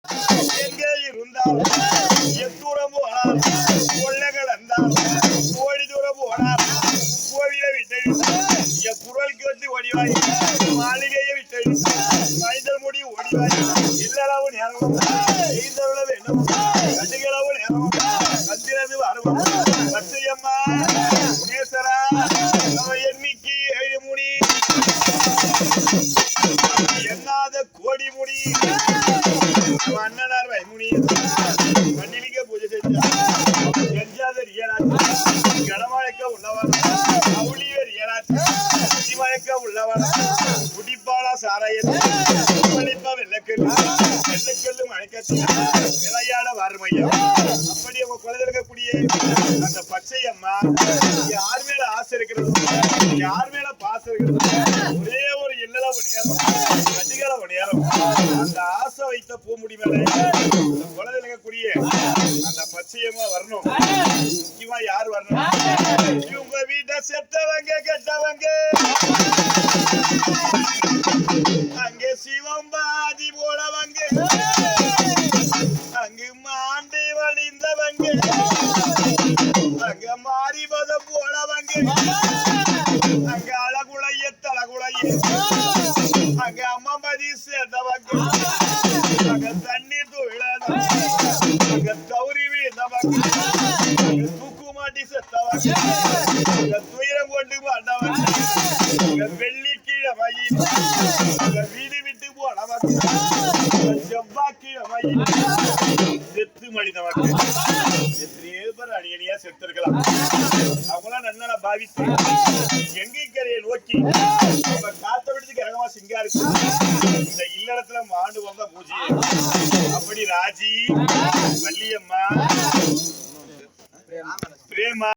எங்கே இருந்தால் எத்தூரம் போனார் கொள்ளைகள் வந்தார் கோடி தூரம் போனார் கோவில விட்டு என் குரல் கேட்டு ஓடிவாய் மாளிகையை விட்டு மைந்தல் முடி ஓடிவாய் இல்லளவு நேரம் எய்தருள வேண்டும் கண்டுகளவு நேரம் கந்திரது வருவோம் பச்சையம்மா நேசரா எண்ணிக்கை 7 முடி எண்ணாத கோடி முடி அண்ணனார் வைமுனி மண்ணிலிங்க பூஜை செஞ்சாதர் ஏனாச்சு கனமழைக்க உள்ளவன் அவுளியர் ஏனாச்சு மழைக்க உள்ளவன் குடிப்பாளா சாராயத்து படிப்பா வெள்ளக்கல்லு வெள்ளக்கல்லு மழைக்கத்து விளையாட வறுமையம் அப்படி அவங்க குழந்தை இருக்கக்கூடிய அந்த பச்சை அம்மா யார் மேல ஆசை இருக்கிறது யார் மேல பாசம் இருக்கிறது ஒரே ஒரு இல்லளவு நேரம் அதிகளவு நேரம் அந்த ஆசை வைத்த பூ முடி மேல குழந்தை இருக்கக்கூடிய அந்த பச்சையம்மா வரணும் முக்கியமா யார் வரணும் இவங்க வீட்டை செத்தவங்க கெட்டவங்க அங்கே சிவம்பாதி போலவங்க அங்கு மாண்டு வழிந்தவங்க அங்க மாறிபதம் போலவங்க அங்க அழகுளைய தலகுளைய அங்க அம்மபதி சேர்ந்தவங்க அங்க தண்ணீர் தொழிலாத அங்க தௌரி வீழ்ந்தவங்க அங்க தூக்கு மாட்டி செத்தவங்க அங்க துயரம் கொண்டு மாட்டவங்க அங்க வெள்ளி கீழே மயில் அங்க வீடு விட்டு போனவங்க செவ்வாய் கீழே மயில் செத்து மடிந்தவங்க எத்தனையோ பேர் அணியணியா செத்து இருக்கலாம் அவங்களாம் நன்னா பாவித்து எங்கை கரையை நோக்கி நம்ம காத்த விடுத்து கிரகமா சிங்கா இருக்கு இந்த இல்லடத்துல மாண்டு வந்த பூஜை அப்படி ராஜி வள்ளியம்மா பிரேமா